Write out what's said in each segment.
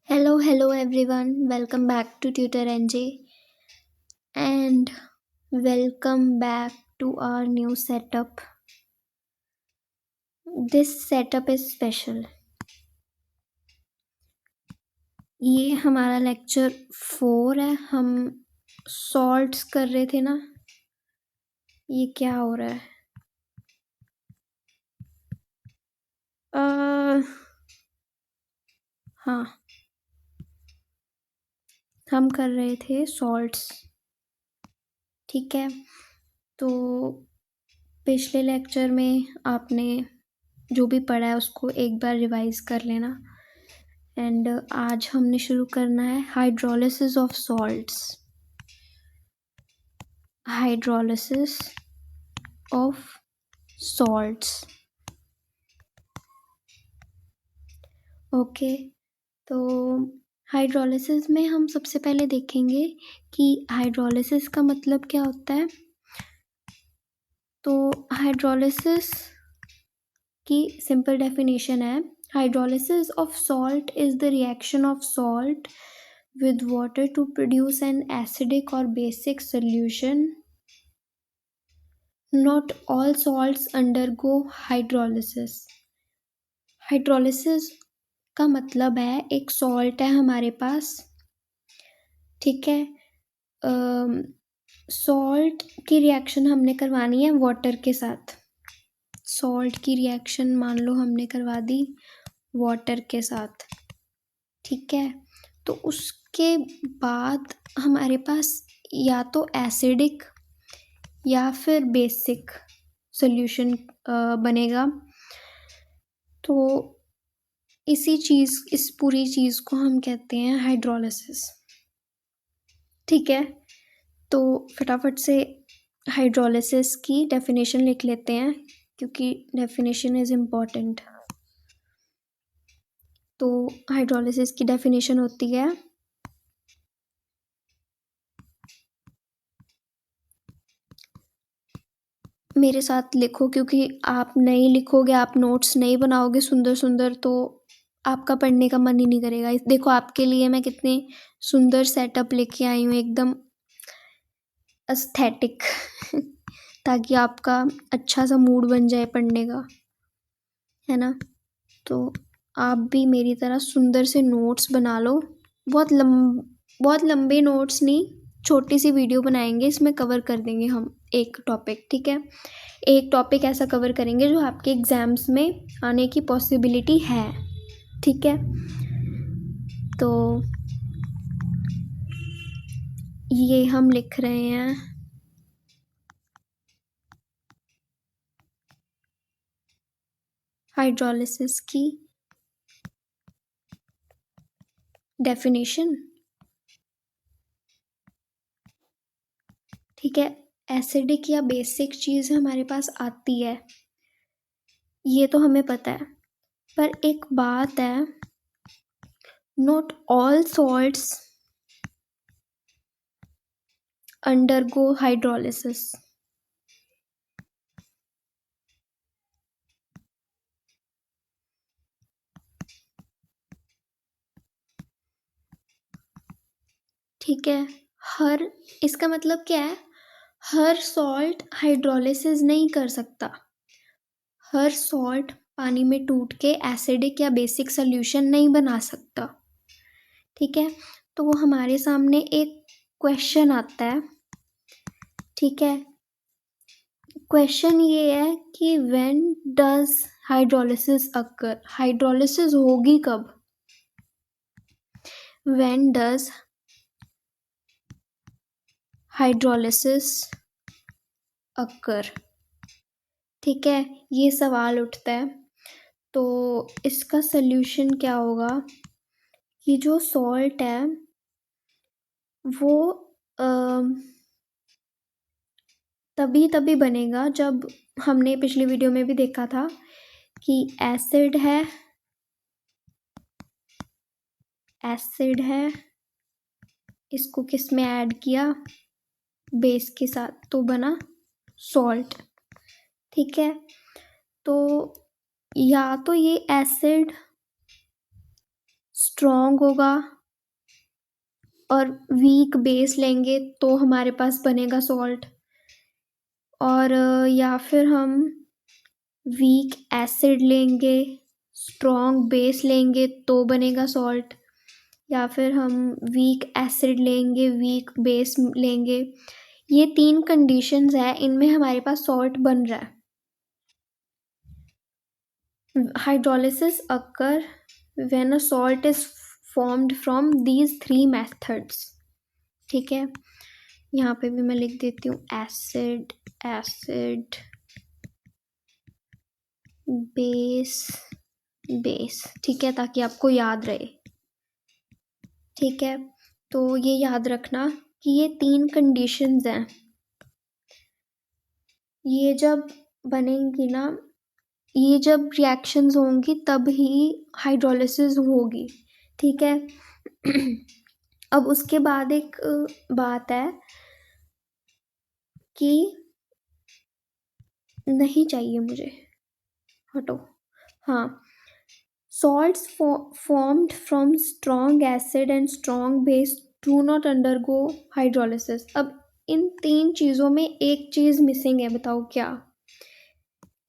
Hello everyone. Welcome back to Tutor NG and welcome back to our new setup. This setup is special. ये हमारा lecture 4 है. हम salts कर रहे थे ना. ये क्या हो रहा है? हाँ, हम कर रहे थे सॉल्ट्स. ठीक है, तो पिछले लेक्चर में आपने जो भी पढ़ा है उसको एक बार रिवाइज कर लेना. एंड आज हमने शुरू करना है hydrolysis of salts. Hydrolysis of salts. Okay, तो हाइड्रोलिसिस में हम सबसे पहले देखेंगे कि हाइड्रोलिसिस का मतलब क्या होता है. तो हाइड्रोलिसिस की सिंपल डेफिनेशन है, hydrolysis of salt is the reaction of salt with water to produce an acidic or basic solution. Not all salts undergo hydrolysis. Hydrolysis का मतलब है एक सॉल्ट है हमारे पास. ठीक है, सॉल्ट की रिएक्शन हमने करवानी है वाटर के साथ. सॉल्ट की रिएक्शन मान लो हमने करवा दी वाटर के साथ. ठीक है, तो उसके बाद हमारे पास या तो एसिडिक या फिर बेसिक सॉल्यूशन बनेगा. तो इस पूरी चीज़ को हम कहते हैं हाइड्रोलिसिस. ठीक है, तो फटाफट से हाइड्रोलिसिस की डेफिनेशन लिख लेते हैं क्योंकि डेफिनेशन इज़ इम्पॉर्टेंट. तो हाइड्रोलिसिस की डेफिनेशन होती है, मेरे साथ लिखो क्योंकि आप नहीं लिखोगे, आप नोट्स नहीं बनाओगे सुंदर सुंदर तो आपका पढ़ने का मन ही नहीं करेगा. देखो आपके लिए मैं कितने सुंदर सेटअप लेके आई हूँ, एकदम एस्थेटिक ताकि आपका अच्छा सा मूड बन जाए पढ़ने का, है ना. तो आप भी मेरी तरह सुंदर से नोट्स बना लो. बहुत लंबे नोट्स नहीं, छोटी सी वीडियो बनाएंगे, इसमें कवर कर देंगे हम एक टॉपिक. ठीक है, एक टॉपिक ऐसा कवर करेंगे जो आपके एग्जाम्स में आने की पॉसिबिलिटी है. ठीक है, तो ये हम लिख रहे हैं हाइड्रोलिसिस की डेफिनेशन. ठीक है, एसिडिक या बेसिक चीज़ हमारे पास आती है, ये तो हमें पता है. पर एक बात है, not all salts undergo hydrolysis. ठीक है, इसका मतलब क्या है, हर सॉल्ट हाइड्रोलिसिस नहीं कर सकता. हर सॉल्ट पानी में टूट के एसिडिक या बेसिक सॉल्यूशन नहीं बना सकता. ठीक है, तो वो हमारे सामने एक क्वेश्चन आता है. ठीक है, क्वेश्चन ये है कि when does hydrolysis occur. Hydrolysis होगी कब? व्हेन डज हाइड्रोलिसिस अकर. ठीक है, ये सवाल उठता है. तो इसका सल्यूशन क्या होगा कि जो सॉल्ट है वो तभी बनेगा जब, हमने पिछली वीडियो में भी देखा था कि एसिड है, इसको किस में ऐड किया, बेस के साथ, तो बना सॉल्ट. ठीक है, तो या तो ये एसिड स्ट्रॉन्ग होगा और वीक बेस लेंगे तो हमारे पास बनेगा सॉल्ट, और या फिर हम वीक एसिड लेंगे, स्ट्रॉन्ग बेस लेंगे तो बनेगा सॉल्ट, या फिर हम वीक एसिड लेंगे, वीक बेस लेंगे। ये 3 कंडीशंस है, इनमें हमारे पास सॉल्ट बन रहा है। Hydrolysis occur when a salt is formed from these 3 methods. ठीक है, यहाँ पे भी मैं लिख देती हूँ एसिड, एसिड, बेस, बेस। ठीक है, ताकि आपको याद रहे। ठीक है, तो ये याद रखना कि ये 3 कंडीशंस हैं। ये जब बनेंगी ना, ये जब रिएक्शंस होंगी तब ही हाइड्रोलिसिस होगी। ठीक है। अब उसके बाद एक बात है कि नहीं चाहिए मुझे, हटो। हाँ, salts formed from strong acid and strong base do not undergo hydrolysis। अब इन 3 चीज़ों में एक चीज़ मिसिंग है, बताओ क्या?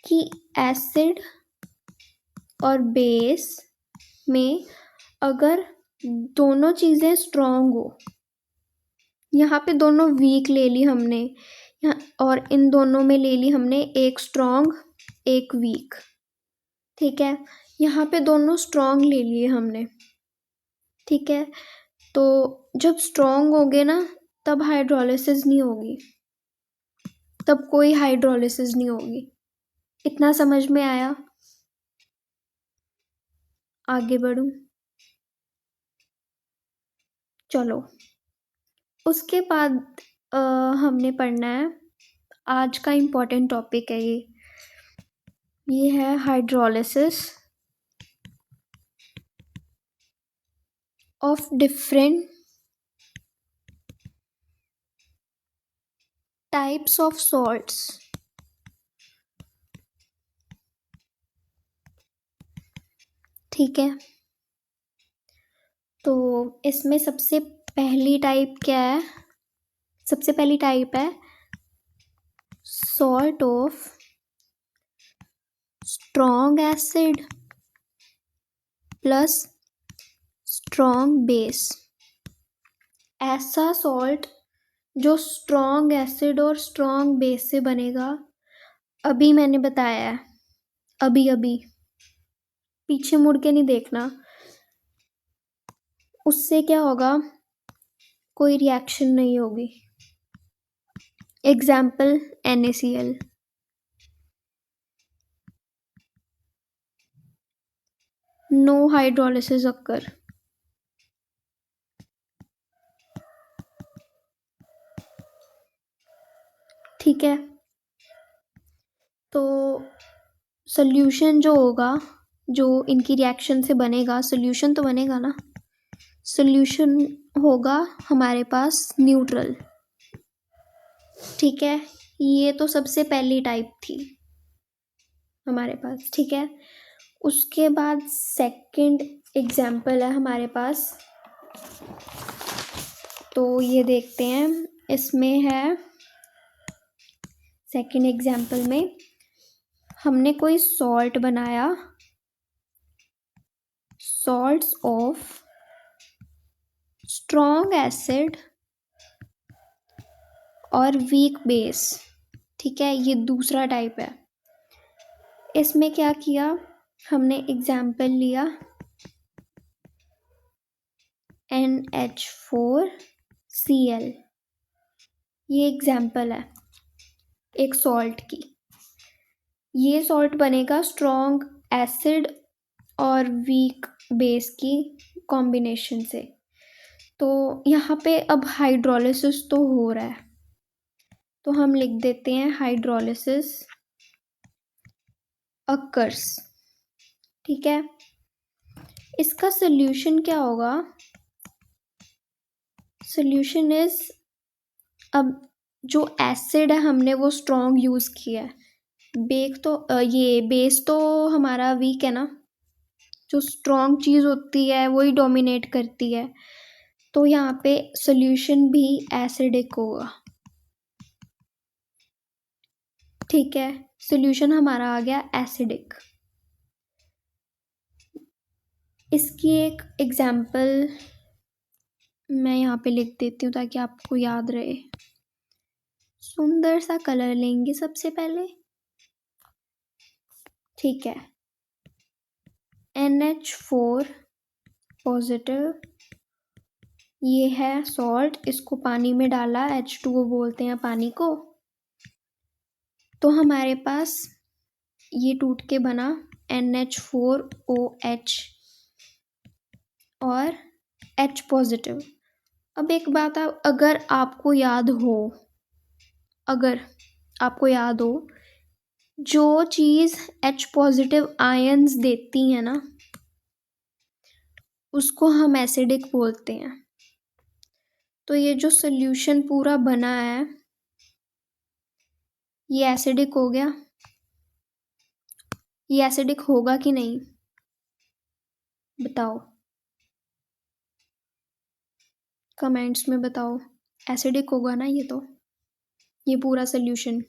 कि एसिड और बेस में अगर दोनों चीज़ें स्ट्रॉन्ग हो, यहाँ पे दोनों वीक ले ली हमने, और इन दोनों में ले ली हमने एक स्ट्रॉन्ग एक वीक। ठीक है, यहाँ पे दोनों स्ट्रॉन्ग ले लिए हमने। ठीक है, तो जब स्ट्रॉन्ग होगे ना तब हाइड्रोलिसिस नहीं होगी, तब कोई हाइड्रोलिसिस नहीं होगी। इतना समझ में आया? आगे बढ़ूं? चलो, उसके बाद हमने पढ़ना है, आज का इम्पोर्टेंट टॉपिक है ये है hydrolysis of different types of salts. ठीक है, तो इसमें सबसे पहली टाइप क्या है? सबसे पहली टाइप है salt of strong acid plus strong base. ऐसा सॉल्ट जो स्ट्रॉन्ग एसिड और स्ट्रॉन्ग बेस से बनेगा, अभी मैंने बताया है, अभी अभी, पीछे मुड़ के नहीं देखना। उससे क्या होगा? कोई रिएक्शन नहीं होगी। Example NaCl। नो हाइड्रोलिसिस अकर। ठीक है, तो सोल्यूशन जो होगा, जो इनकी रिएक्शन से बनेगा, सोल्यूशन तो बनेगा ना, सोल्यूशन होगा हमारे पास न्यूट्रल। ठीक है, ये तो सबसे पहली टाइप थी हमारे पास। ठीक है, उसके बाद सेकंड एग्जाम्पल है हमारे पास, तो ये देखते हैं। इसमें है सेकंड एग्जाम्पल में हमने कोई सॉल्ट बनाया, सॉल्ट्स ऑफ स्ट्रॉन्ग एसिड और वीक बेस। ठीक है, ये दूसरा टाइप है। इसमें क्या किया हमने? एग्जाम्पल लिया NH4Cl। ये एग्जाम्पल है एक सॉल्ट की। ये सॉल्ट बनेगा स्ट्रॉन्ग एसिड और वीक बेस की कॉम्बिनेशन से। तो यहाँ पे अब हाइड्रोलिसिस तो हो रहा है, तो हम लिख देते हैं हाइड्रोलिसिस अकर्स। ठीक है, इसका सोल्यूशन क्या होगा? सोल्यूशन इज, अब जो एसिड है हमने वो स्ट्रॉन्ग यूज़ किया है, ये बेस तो हमारा वीक है ना, जो स्ट्रॉन्ग चीज़ होती है वही डोमिनेट करती है, तो यहाँ पे सोल्यूशन भी एसिडिक होगा। ठीक है, सोल्यूशन हमारा आ गया एसिडिक। इसकी एक एग्जाम्पल मैं यहाँ पे लिख देती हूँ ताकि आपको याद रहे। सुंदर सा कलर लेंगे सबसे पहले। ठीक है, NH4 पॉजिटिव, ये है सॉल्ट, इसको पानी में डाला, H2O बोलते हैं पानी को। तो हमारे पास ये टूट के बना NH4OH और H पॉजिटिव। अब एक बात, अगर आपको याद हो, जो चीज़ H पॉजिटिव आयंस देती है ना, उसको हम एसिडिक बोलते हैं। तो ये जो सोल्यूशन पूरा बना है ये एसिडिक हो गया। ये एसिडिक होगा कि नहीं बताओ, कमेंट्स में बताओ। एसिडिक होगा ना ये, तो ये पूरा सोल्यूशन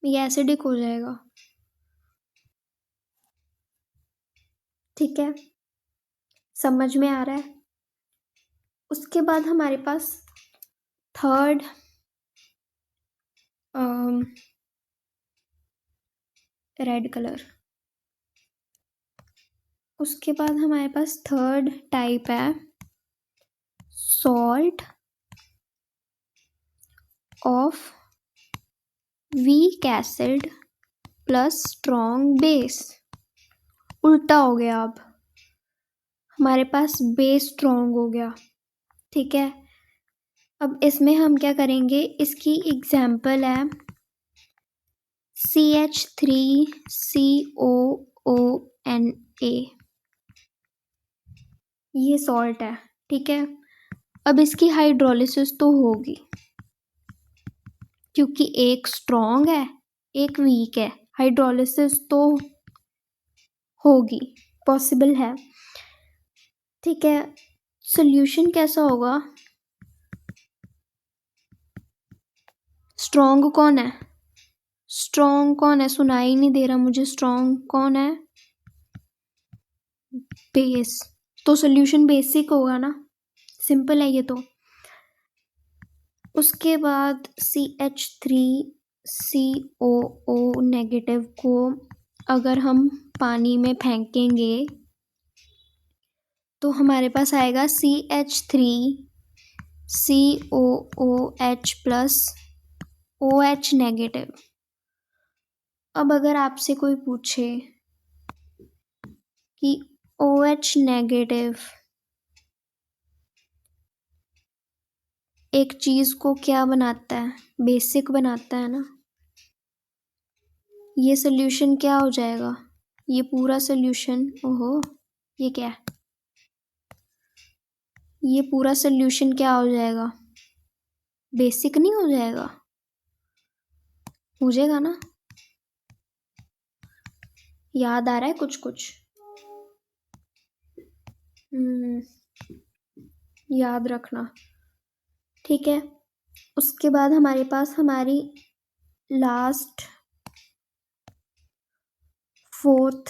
ये एसिडिक हो जाएगा। ठीक है, समझ में आ रहा है। उसके बाद हमारे पास थर्ड रेड कलर। उसके बाद हमारे पास थर्ड टाइप है salt of weak acid plus strong base. उल्टा हो गया, अब हमारे पास बेस स्ट्रॉन्ग हो गया। ठीक है, अब इसमें हम क्या करेंगे, इसकी एग्जाम्पल है CH3COONA, ये सॉल्ट है। ठीक है, अब इसकी हाइड्रोलिसिस तो होगी क्योंकि एक स्ट्रॉन्ग है एक वीक है, हाइड्रोलिसिस तो होगी, पॉसिबल है। ठीक है, सॉल्यूशन कैसा होगा, स्ट्रॉन्ग कौन है, सुनाई नहीं दे रहा मुझे, स्ट्रॉन्ग कौन है, बेस। तो सॉल्यूशन बेसिक होगा ना, सिंपल है ये तो। उसके बाद CH3COO नेगेटिव को अगर हम पानी में फेंकेंगे तो हमारे पास आएगा CH3COOH प्लस OH नेगेटिव। अब अगर आपसे कोई पूछे कि OH नेगेटिव एक चीज़ को क्या बनाता है, बेसिक बनाता है ना, ये सोल्यूशन क्या हो जाएगा, ये पूरा सोल्यूशन, ओहो ये क्या है, ये पूरा सोल्यूशन क्या हो जाएगा, बेसिक नहीं हो जाएगा, हो जाएगा ना। याद आ रहा है कुछ कुछ, याद रखना। ठीक है, उसके बाद हमारे पास हमारी लास्ट फोर्थ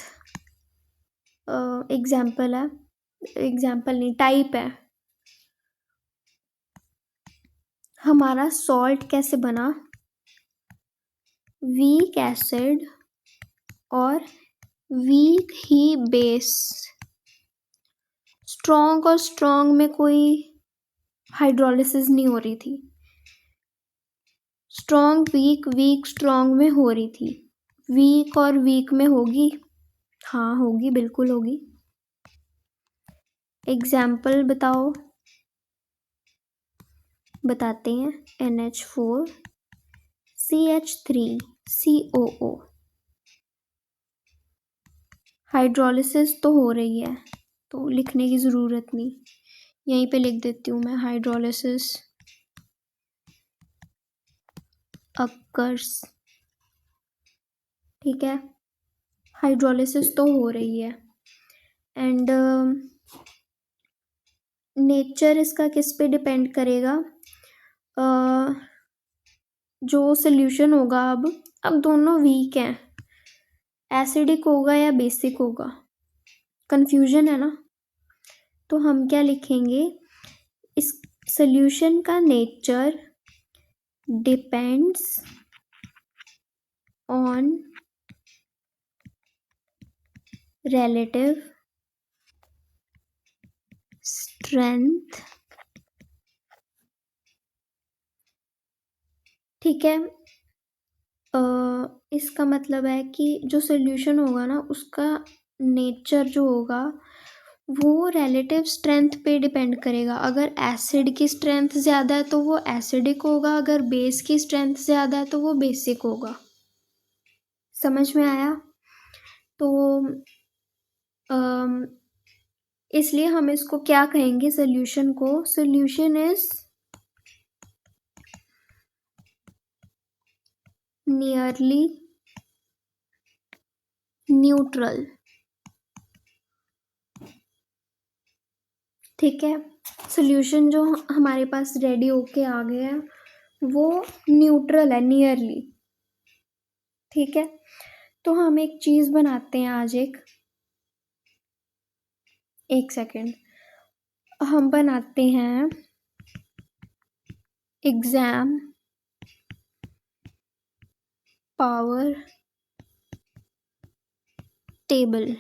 एग्जाम्पल है, एग्जाम्पल नहीं टाइप है, हमारा सॉल्ट कैसे बना, वीक एसिड और वीक ही बेस। स्ट्रॉन्ग और स्ट्रॉन्ग में कोई हाइड्रोलिसिस नहीं हो रही थी, स्ट्रॉन्ग वीक वीक स्ट्रॉन्ग में हो रही थी, वीक और वीक में होगी, हाँ होगी, बिल्कुल होगी। एग्जाम्पल बताओ, बताते हैं, NH4CH3COO, हाइड्रोलिसिस तो हो रही है तो लिखने की ज़रूरत नहीं, यहीं पे लिख देती हूँ मैं, हाइड्रोलिसिस अकर्स। ठीक है, हाइड्रोलिसिस तो हो रही है। एंड नेचर इसका किस पे डिपेंड करेगा? जो सोल्यूशन होगा, अब दोनों वीक हैं, एसिडिक होगा या बेसिक होगा, कंफ्यूजन है ना। तो हम क्या लिखेंगे, इस सोल्यूशन का nature depends on relative strength। ठीक है, इसका मतलब है कि जो सोल्यूशन होगा ना, उसका नेचर जो होगा वो रिलेटिव स्ट्रेंथ पे डिपेंड करेगा। अगर एसिड की स्ट्रेंथ ज़्यादा है तो वो एसिडिक होगा, अगर बेस की स्ट्रेंथ ज़्यादा है तो वो बेसिक होगा। समझ में आया? तो इसलिए हम इसको क्या कहेंगे, सोल्यूशन को, सोल्यूशन इज नियरली न्यूट्रल। ठीक है, सोल्यूशन जो हमारे पास रेडी होके आ गया है वो न्यूट्रल है, नियरली। ठीक है, तो हम एक चीज़ बनाते हैं आज, एक सेकेंड, हम बनाते हैं एग्जाम पावर टेबल।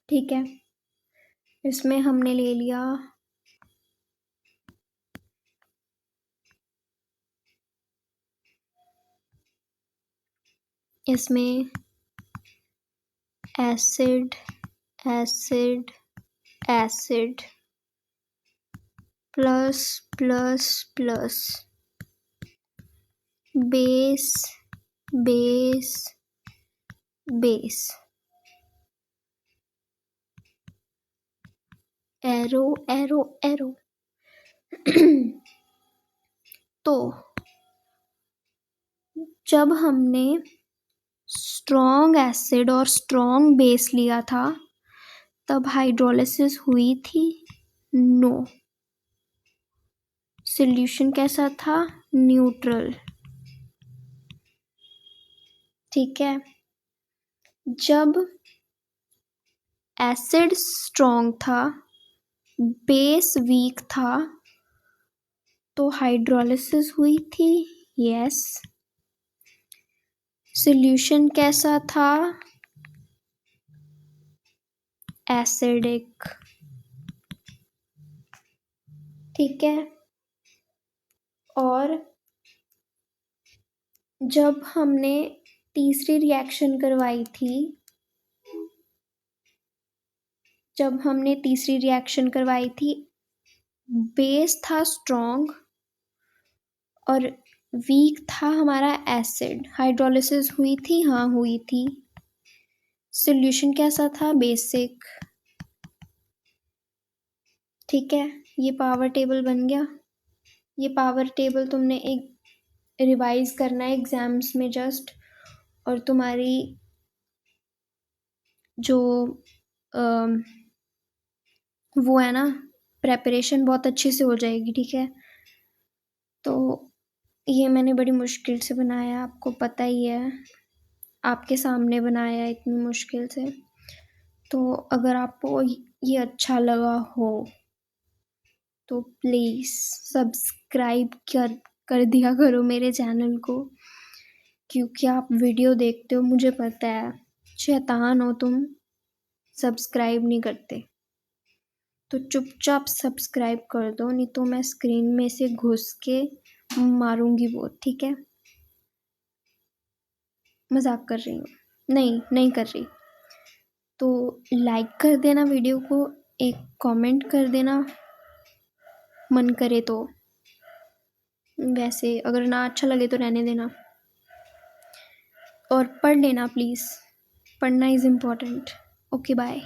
ठीक है, इसमें हमने ले लिया इसमें acid acid acid plus plus plus base base base, arrow arrow arrow. तो जब हमने स्ट्रॉन्ग एसिड और स्ट्रॉन्ग बेस लिया था तब हाइड्रोलिसिस हुई थी? नो। सॉल्यूशन कैसा था? न्यूट्रल। ठीक है, जब एसिड स्ट्रॉन्ग था, बेस वीक था, तो हाइड्रोलिसिस हुई थी? यस। सॉल्यूशन कैसा था? एसिडिक। ठीक है, और जब हमने तीसरी रिएक्शन करवाई थी, बेस था स्ट्रॉन्ग और वीक था हमारा एसिड, हाइड्रोलिसिस हुई थी? हाँ हुई थी। सॉल्यूशन कैसा था? बेसिक। ठीक है, ये पावर टेबल बन गया। ये पावर टेबल तुमने एक रिवाइज करना है एग्जाम्स में जस्ट, और तुम्हारी जो वो है ना, प्रेपरेशन बहुत अच्छे से हो जाएगी। ठीक है, तो ये मैंने बड़ी मुश्किल से बनाया, आपको पता ही है, आपके सामने बनाया है इतनी मुश्किल से। तो अगर आपको ये अच्छा लगा हो तो प्लीज़ सब्सक्राइब कर दिया करो मेरे चैनल को, क्योंकि आप वीडियो देखते हो, मुझे पता है, शैतान हो तुम, सब्सक्राइब नहीं करते। तो चुपचाप सब्सक्राइब कर दो, नहीं तो मैं स्क्रीन में से घुस के मारूंगी वो। ठीक है, मजाक कर रही हूँ, नहीं कर रही। तो लाइक कर देना वीडियो को, एक कमेंट कर देना मन करे तो, वैसे अगर ना अच्छा लगे तो रहने देना, और पढ़ लेना प्लीज़, पढ़ना इज़ इम्पोर्टेंट। Okay bye.